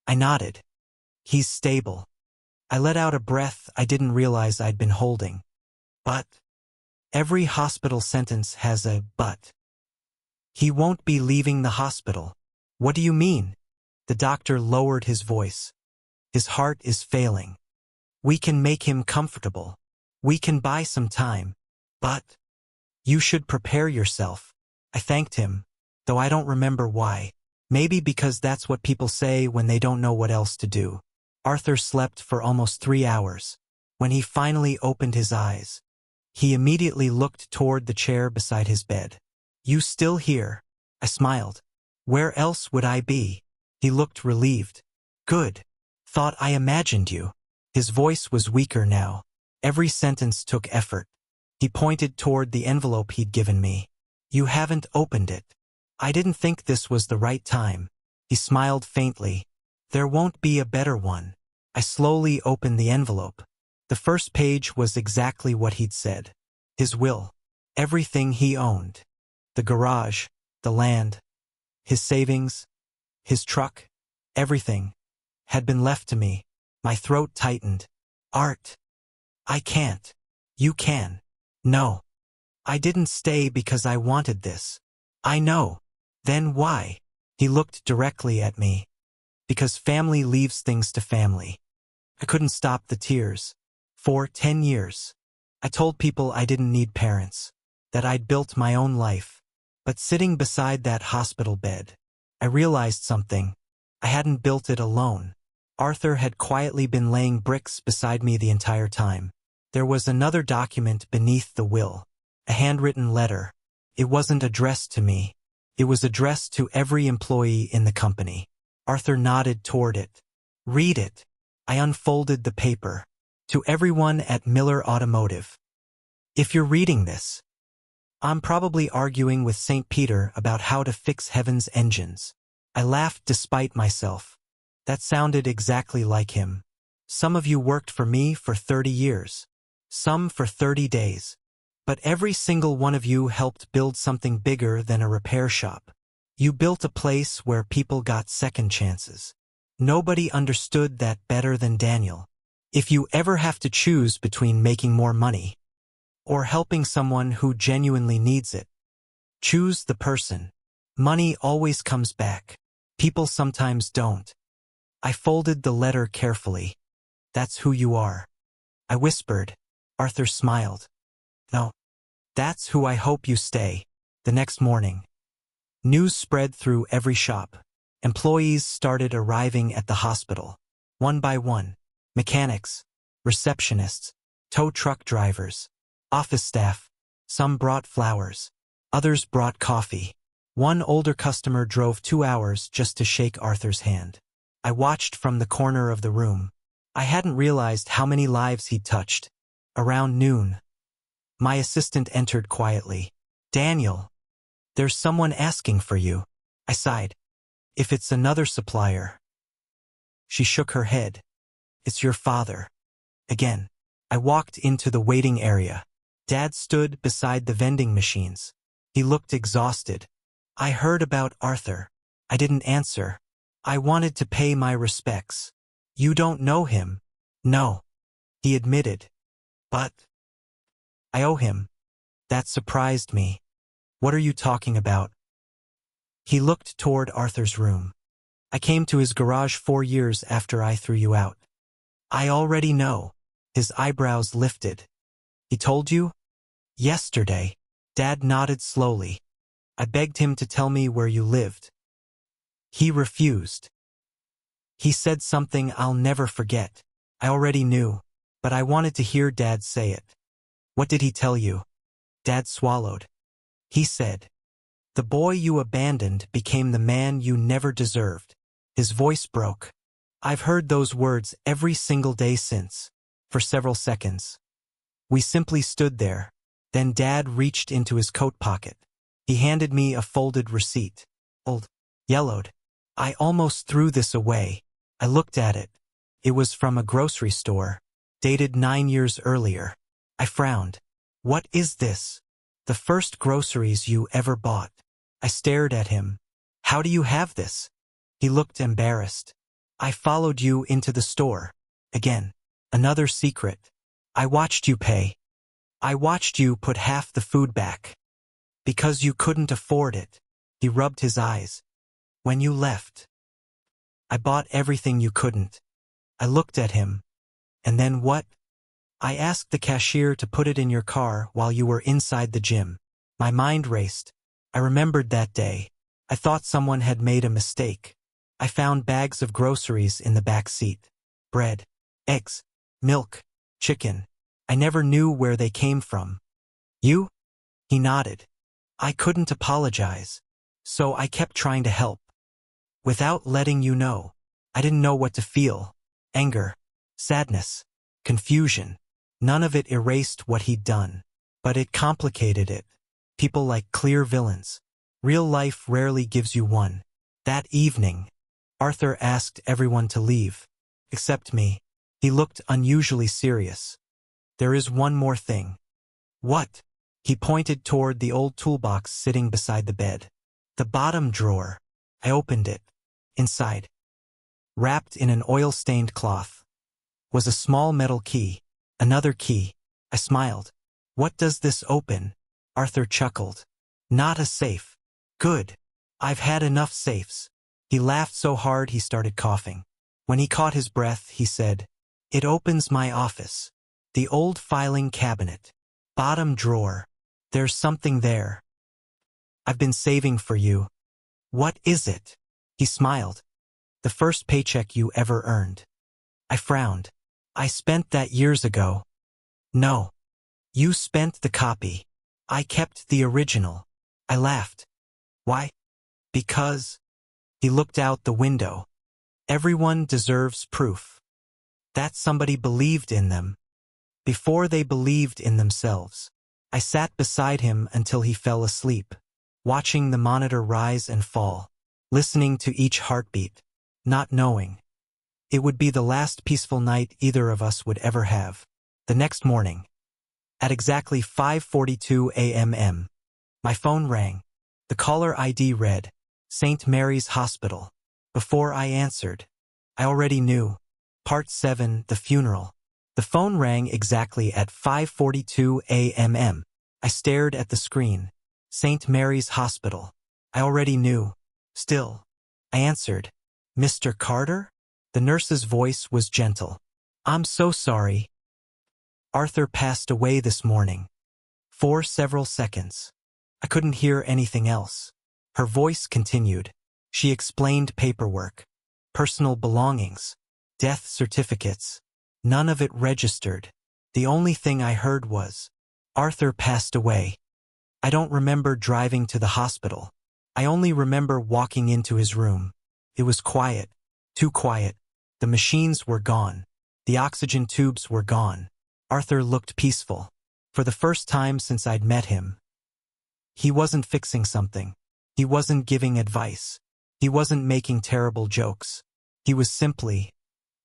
I nodded. He's stable. I let out a breath I didn't realize I'd been holding. But every hospital sentence has a but. He won't be leaving the hospital. What do you mean? The doctor lowered his voice. His heart is failing. We can make him comfortable. We can buy some time. But you should prepare yourself. I thanked him, though I don't remember why. Maybe because that's what people say when they don't know what else to do. Arthur slept for almost 3 hours. When he finally opened his eyes, he immediately looked toward the chair beside his bed. You still here? I smiled. Where else would I be? He looked relieved. Good. Thought I imagined you. His voice was weaker now. Every sentence took effort. He pointed toward the envelope he'd given me. You haven't opened it. I didn't think this was the right time. He smiled faintly. There won't be a better one. I slowly opened the envelope. The first page was exactly what he'd said. His will. Everything he owned. The garage, the land, his savings, his truck, everything had been left to me. My throat tightened. Art. I can't. You can. No. I didn't stay because I wanted this. I know. Then why? He looked directly at me. Because family leaves things to family. I couldn't stop the tears. For 10 years, I told people I didn't need parents, that I'd built my own life. But sitting beside that hospital bed, I realized something. I hadn't built it alone. Arthur had quietly been laying bricks beside me the entire time. There was another document beneath the will, a handwritten letter. It wasn't addressed to me. It was addressed to every employee in the company. Arthur nodded toward it. Read it. I unfolded the paper. To everyone at Miller Automotive. If you're reading this, I'm probably arguing with St. Peter about how to fix heaven's engines. I laughed despite myself. That sounded exactly like him. Some of you worked for me for 30 years. Some for 30 days. But every single one of you helped build something bigger than a repair shop. You built a place where people got second chances. Nobody understood that better than Daniel. If you ever have to choose between making more money or helping someone who genuinely needs it, choose the person. Money always comes back. People sometimes don't. I folded the letter carefully. That's who you are. I whispered. Arthur smiled. No. That's who I hope you stay. The next morning, news spread through every shop. Employees started arriving at the hospital. One by one. Mechanics, receptionists, tow truck drivers, office staff. Some brought flowers. Others brought coffee. One older customer drove 2 hours just to shake Arthur's hand. I watched from the corner of the room. I hadn't realized how many lives he'd touched. Around noon, my assistant entered quietly. Daniel, there's someone asking for you. I sighed. If it's another supplier. She shook her head. It's your father. Again. I walked into the waiting area. Dad stood beside the vending machines. He looked exhausted. I heard about Arthur. I didn't answer. I wanted to pay my respects. You don't know him? No, he admitted. But I owe him. That surprised me. What are you talking about? He looked toward Arthur's room. I came to his garage 4 years after I threw you out. I already know. His eyebrows lifted. He told you? Yesterday. Dad nodded slowly. I begged him to tell me where you lived. He refused. He said something I'll never forget. I already knew, but I wanted to hear Dad say it. What did he tell you? Dad swallowed. He said, "The boy you abandoned became the man you never deserved." His voice broke. I've heard those words every single day since. For several seconds. We simply stood there. Then Dad reached into his coat pocket. He handed me a folded receipt. Old. Yellowed. I almost threw this away. I looked at it. It was from a grocery store. Dated 9 years earlier. I frowned. What is this? The first groceries you ever bought. I stared at him. How do you have this? He looked embarrassed. I followed you into the store. Again. Another secret. I watched you pay. I watched you put half the food back. Because you couldn't afford it. He rubbed his eyes. When you left. I bought everything you couldn't. I looked at him. And then what? I asked the cashier to put it in your car while you were inside the gym. My mind raced. I remembered that day. I thought someone had made a mistake. I found bags of groceries in the back seat. Bread. Eggs. Milk. Chicken. I never knew where they came from. You? He nodded. I couldn't apologize. So I kept trying to help. Without letting you know. I didn't know what to feel. Anger. Sadness. Confusion. None of it erased what he'd done. But it complicated it. People like clear villains. Real life rarely gives you one. That evening, Arthur asked everyone to leave. Except me. He looked unusually serious. There is one more thing. What? He pointed toward the old toolbox sitting beside the bed. The bottom drawer. I opened it. Inside, wrapped in an oil-stained cloth, was a small metal key. Another key. I smiled. What does this open? Arthur chuckled. Not a safe. Good. I've had enough safes. He laughed so hard he started coughing. When he caught his breath, he said, It opens my office. The old filing cabinet. Bottom drawer. There's something there. I've been saving for you. What is it? He smiled. The first paycheck you ever earned. I frowned. I spent that years ago. No. You spent the copy. I kept the original. I laughed. Why? Because. He looked out the window. Everyone deserves proof. That somebody believed in them. Before they believed in themselves. I sat beside him until he fell asleep, watching the monitor rise and fall, listening to each heartbeat, not knowing. It would be the last peaceful night either of us would ever have. The next morning, at exactly 5:42 a.m., my phone rang. The caller ID read, St. Mary's Hospital. Before I answered, I already knew. Part 7, the funeral. The phone rang exactly at 5:42 a.m. I stared at the screen. St. Mary's Hospital. I already knew. Still, I answered. Mr. Carter? The nurse's voice was gentle. I'm so sorry. Arthur passed away this morning. For several seconds. I couldn't hear anything else. Her voice continued. She explained paperwork, personal belongings, death certificates. None of it registered. The only thing I heard was, Arthur passed away. I don't remember driving to the hospital. I only remember walking into his room. It was quiet. Too quiet. The machines were gone. The oxygen tubes were gone. Arthur looked peaceful. For the first time since I'd met him. He wasn't fixing something. He wasn't giving advice. He wasn't making terrible jokes. He was simply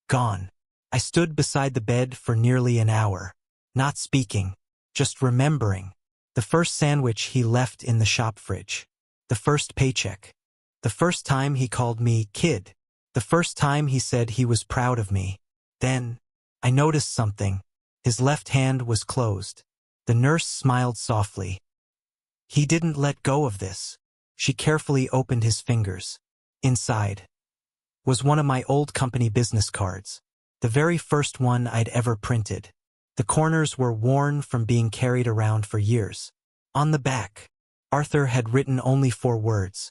gone. I stood beside the bed for nearly an hour, not speaking, just remembering. The first sandwich he left in the shop fridge. The first paycheck. The first time he called me kid. The first time he said he was proud of me. Then, I noticed something. His left hand was closed. The nurse smiled softly. He didn't let go of this. She carefully opened his fingers. Inside was one of my old company business cards. The very first one I'd ever printed. The corners were worn from being carried around for years. On the back, Arthur had written only 4 words.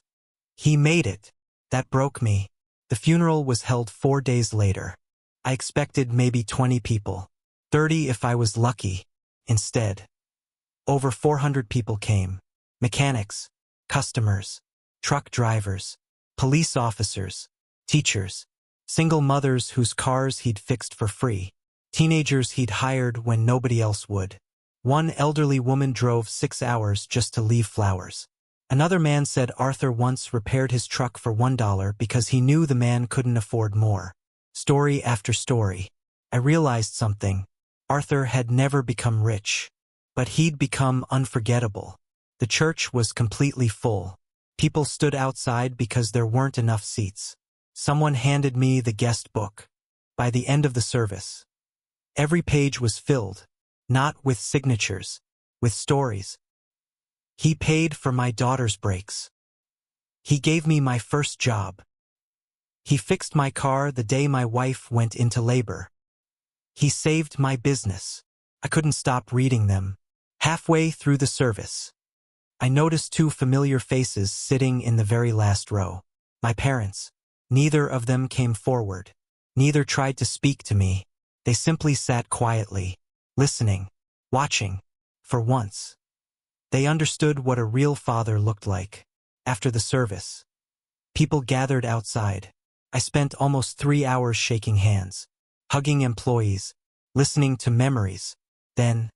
He made it. That broke me. The funeral was held 4 days later. I expected maybe 20 people. 30 if I was lucky. Instead, over 400 people came. Mechanics, customers, truck drivers, police officers, teachers, single mothers whose cars he'd fixed for free, teenagers he'd hired when nobody else would. One elderly woman drove 6 hours just to leave flowers. Another man said Arthur once repaired his truck for $1 because he knew the man couldn't afford more. Story after story. I realized something. Arthur had never become rich, but he'd become unforgettable. The church was completely full. People stood outside because there weren't enough seats. Someone handed me the guest book. By the end of the service, every page was filled, not with signatures, with stories. He paid for my daughter's brakes. He gave me my first job. He fixed my car the day my wife went into labor. He saved my business. I couldn't stop reading them. Halfway through the service, I noticed 2 familiar faces sitting in the very last row. My parents. Neither of them came forward. Neither tried to speak to me. They simply sat quietly, listening, watching. For once, they understood what a real father looked like. After the service, people gathered outside. I spent almost 3 hours shaking hands, hugging employees, listening to memories. Then,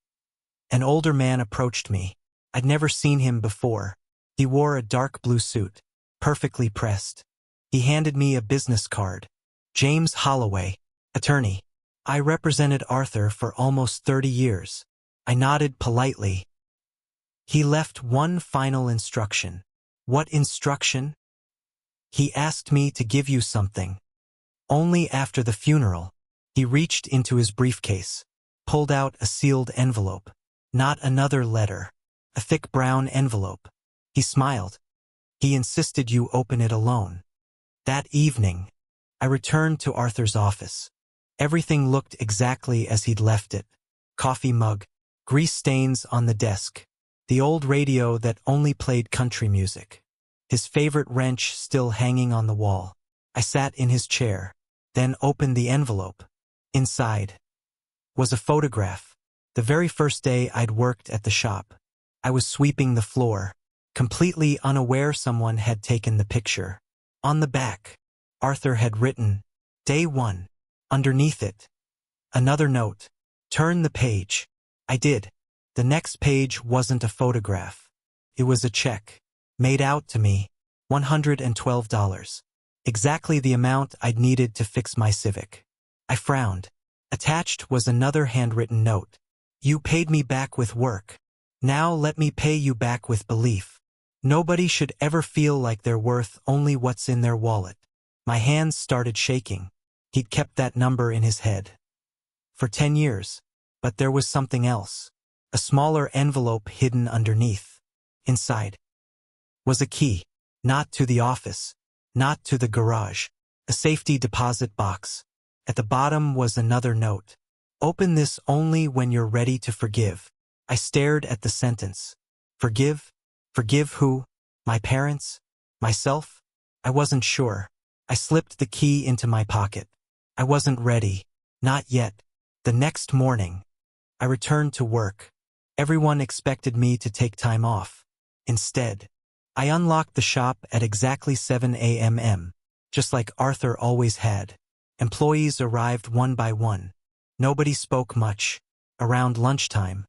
an older man approached me. I'd never seen him before. He wore a dark blue suit, perfectly pressed. He handed me a business card. James Holloway, attorney. I represented Arthur for almost 30 years. I nodded politely. He left one final instruction. What instruction? He asked me to give you something. Only after the funeral. He reached into his briefcase, pulled out a sealed envelope. Not another letter. A thick brown envelope. He smiled. He insisted you open it alone. That evening, I returned to Arthur's office. Everything looked exactly as he'd left it. Coffee mug, grease stains on the desk, the old radio that only played country music, his favorite wrench still hanging on the wall. I sat in his chair, then opened the envelope. Inside was a photograph. The very first day I'd worked at the shop. I was sweeping the floor, completely unaware someone had taken the picture. On the back, Arthur had written, Day 1. Underneath it, another note. Turn the page. I did. The next page wasn't a photograph. It was a check, made out to me, $112. Exactly the amount I'd needed to fix my Civic. I frowned. Attached was another handwritten note. You paid me back with work. Now let me pay you back with belief. Nobody should ever feel like they're worth only what's in their wallet. My hands started shaking. He'd kept that number in his head for 10 years. But there was something else. A smaller envelope hidden underneath. Inside was a key. Not to the office. Not to the garage. A safety deposit box. At the bottom was another note. Open this only when you're ready to forgive. I stared at the sentence. Forgive? Forgive who? My parents? Myself? I wasn't sure. I slipped the key into my pocket. I wasn't ready. Not yet. The next morning, I returned to work. Everyone expected me to take time off. Instead, I unlocked the shop at exactly 7 a.m., just like Arthur always had. Employees arrived one by one. Nobody spoke much. Around lunchtime,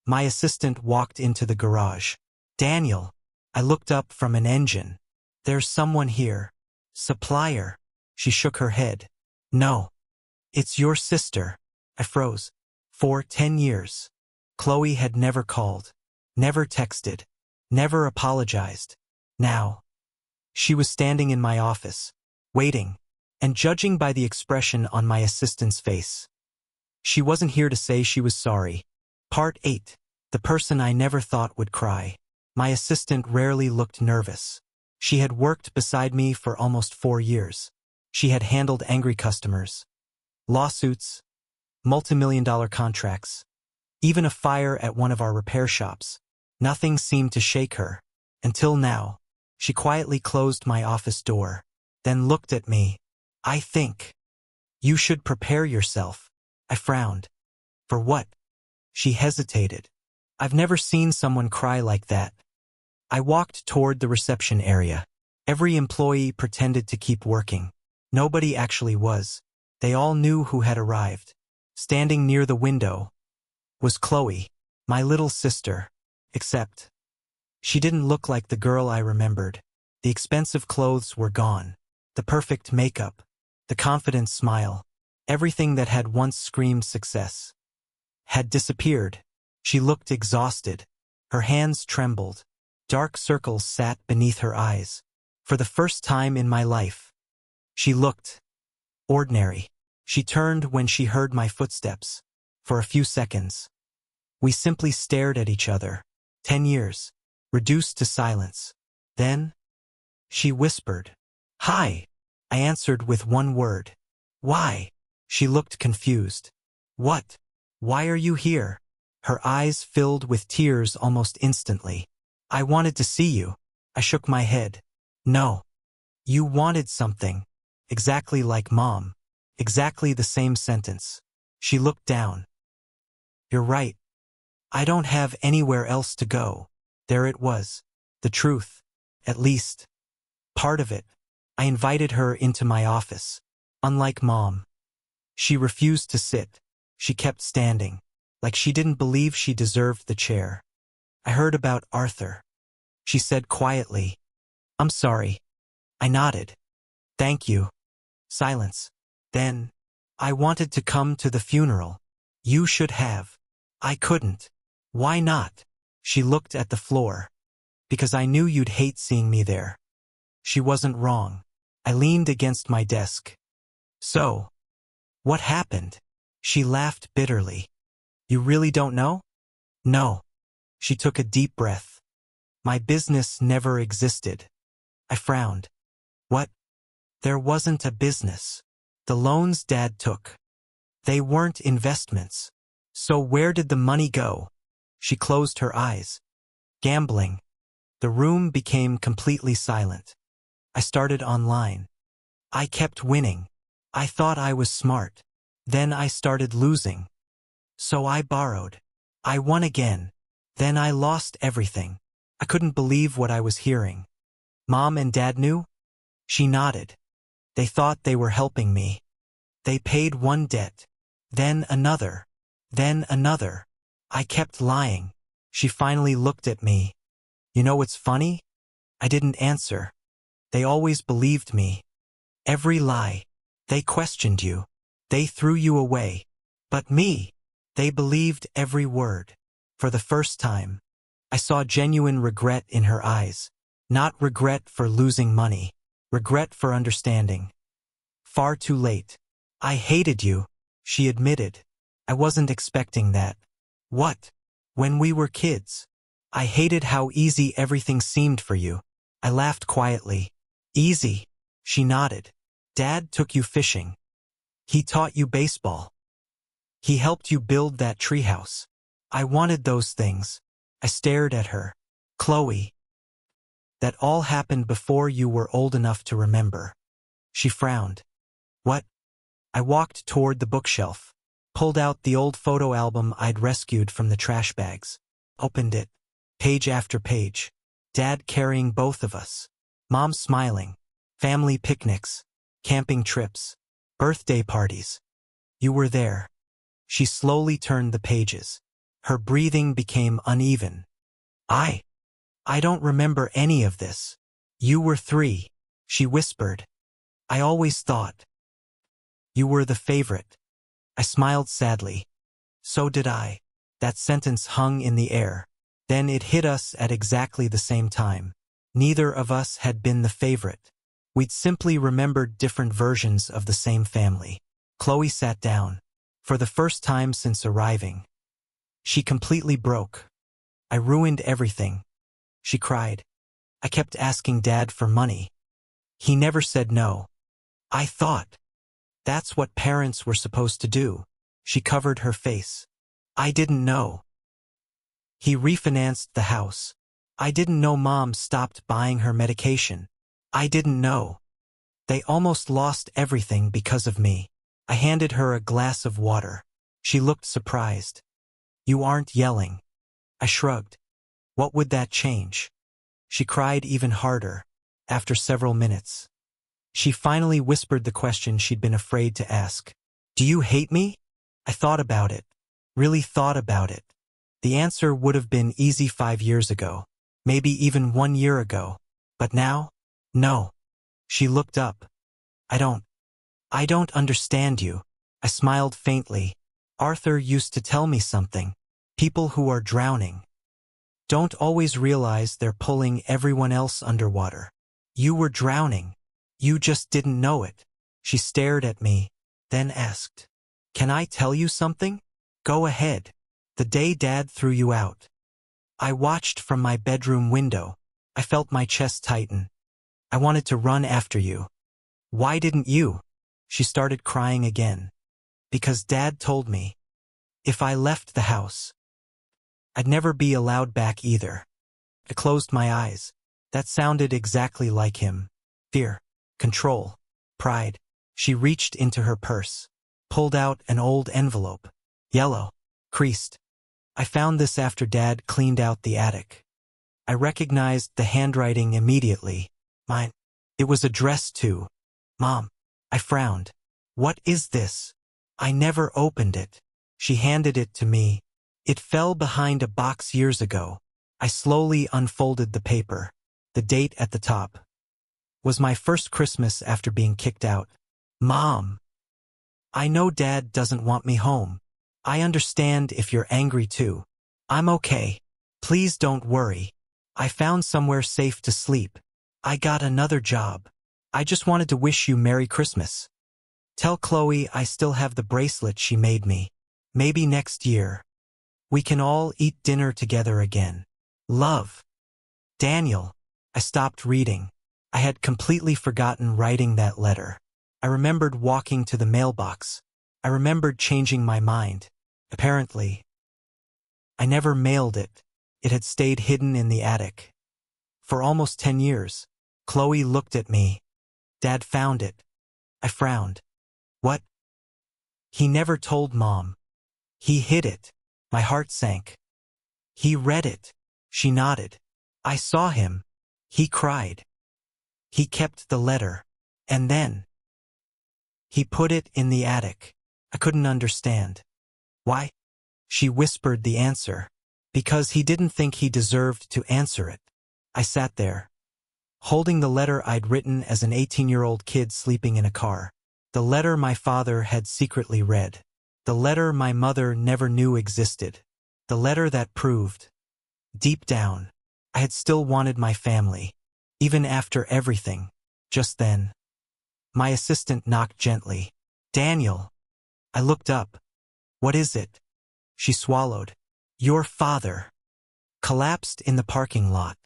my assistant walked into the garage. Daniel. I looked up from an engine. There's someone here. Supplier. She shook her head. No. It's your sister. I froze. For 10 years. Chloe had never called, never texted, never apologized. Now, she was standing in my office, waiting, and judging by the expression on my assistant's face. She wasn't here to say she was sorry. Part 8. The person I never thought would cry. My assistant rarely looked nervous. She had worked beside me for almost 4 years. She had handled angry customers, lawsuits, multi-million-dollar contracts, even a fire at one of our repair shops. Nothing seemed to shake her. Until now. She quietly closed my office door, then looked at me. "I think you should prepare yourself." I frowned. "For what?" She hesitated. "I've never seen someone cry like that." I walked toward the reception area. Every employee pretended to keep working. Nobody actually was. They all knew who had arrived. Standing near the window was Chloe, my little sister, except she didn't look like the girl I remembered. The expensive clothes were gone. The perfect makeup, the confident smile, everything that had once screamed success had disappeared. She looked exhausted. Her hands trembled. Dark circles sat beneath her eyes. For the first time in my life, she looked ordinary. She turned when she heard my footsteps. For a few seconds, we simply stared at each other. 10 years, reduced to silence. Then, she whispered, "Hi." I answered with one word. "Why?" She looked confused. "What? Why are you here?" Her eyes filled with tears almost instantly. "I wanted to see you." I shook my head. "No. You wanted something. Exactly like Mom. Exactly the same sentence." She looked down. "You're right. I don't have anywhere else to go." There it was. The truth. At least, part of it. I invited her into my office. Unlike Mom, she refused to sit. She kept standing, like she didn't believe she deserved the chair. "I heard about Arthur," she said quietly. "I'm sorry." I nodded. "Thank you." Silence. Then, "I wanted to come to the funeral." "You should have." "I couldn't." "Why not?" She looked at the floor. "Because I knew you'd hate seeing me there." She wasn't wrong. I leaned against my desk. "So, what happened?" She laughed bitterly. "You really don't know?" "No." She took a deep breath. "My business never existed." I frowned. "What?" "There wasn't a business. The loans Dad took. They weren't investments. So where did the money go?" She closed her eyes. "Gambling." The room became completely silent. I started online. I kept winning. I thought I was smart. Then I started losing. So I borrowed. I won again. Then I lost everything. I couldn't believe what I was hearing. "Mom and Dad knew?" She nodded. "They thought they were helping me. They paid one debt. Then another. Then another. I kept lying." She finally looked at me. "You know what's funny?" I didn't answer. "They always believed me. Every lie. They questioned you. They threw you away. But me, they believed every word." For the first time, I saw genuine regret in her eyes. Not regret for losing money. Regret for understanding. "Far too late." "I hated you," she admitted. "I wasn't expecting that." "What?" "When we were kids. I hated how easy everything seemed for you." I laughed quietly. "Easy." She nodded. "Dad took you fishing. He taught you baseball. He helped you build that treehouse. I wanted those things." I stared at her. "Chloe, that all happened before you were old enough to remember." She frowned. "What?" I walked toward the bookshelf, pulled out the old photo album I'd rescued from the trash bags, opened it, page after page. Dad carrying both of us. Mom smiling. Family picnics, camping trips, birthday parties. You were there. She slowly turned the pages. Her breathing became uneven. I don't remember any of this." "You were 3, she whispered. "I always thought you were the favorite." I smiled sadly. "So did I." That sentence hung in the air. Then it hit us at exactly the same time. Neither of us had been the favorite. We'd simply remembered different versions of the same family. Chloe sat down. For the first time since arriving. She completely broke. I ruined everything. She cried. I kept asking Dad for money. He never said no. I thought. That's what parents were supposed to do. She covered her face. I didn't know. He refinanced the house. I didn't know Mom stopped buying her medication. I didn't know. They almost lost everything because of me. I handed her a glass of water. She looked surprised. You aren't yelling. I shrugged. What would that change? She cried even harder. After several minutes, she finally whispered the question she'd been afraid to ask. Do you hate me? I thought about it. Really thought about it. The answer would have been easy 5 years ago. Maybe even 1 year ago. But now? No. She looked up. I don't understand you. I smiled faintly. Arthur used to tell me something. People who are drowning don't always realize they're pulling everyone else underwater. You were drowning. You just didn't know it. She stared at me, then asked, Can I tell you something? Go ahead. The day Dad threw you out. I watched from my bedroom window. I felt my chest tighten. I wanted to run after you. Why didn't you? She started crying again. Because Dad told me. If I left the house, I'd never be allowed back either. I closed my eyes. That sounded exactly like him. Fear, control, pride. She reached into her purse, pulled out an old envelope. Yellow, creased. I found this after Dad cleaned out the attic. I recognized the handwriting immediately. Mine. It was addressed to Mom. I frowned. What is this? I never opened it. She handed it to me. It fell behind a box years ago. I slowly unfolded the paper. The date at the top was my first Christmas after being kicked out. Mom. I know Dad doesn't want me home. I understand if you're angry too. I'm okay. Please don't worry. I found somewhere safe to sleep. I got another job. I just wanted to wish you Merry Christmas. Tell Chloe I still have the bracelet she made me. Maybe next year we can all eat dinner together again. Love. Daniel. I stopped reading. I had completely forgotten writing that letter. I remembered walking to the mailbox. I remembered changing my mind. Apparently, I never mailed it. It had stayed hidden in the attic. For almost 10 years. Chloe looked at me. Dad found it. I frowned. What? He never told Mom. He hid it. My heart sank. He read it. She nodded. I saw him. He cried. He kept the letter. And then he put it in the attic. I couldn't understand. Why? She whispered the answer. Because he didn't think he deserved to answer it. I sat there, holding the letter I'd written as an 18-year-old kid sleeping in a car. The letter my father had secretly read. The letter my mother never knew existed. The letter that proved, deep down, I had still wanted my family, even after everything. Just then, my assistant knocked gently. Daniel. I looked up. What is it? She swallowed. Your father collapsed in the parking lot.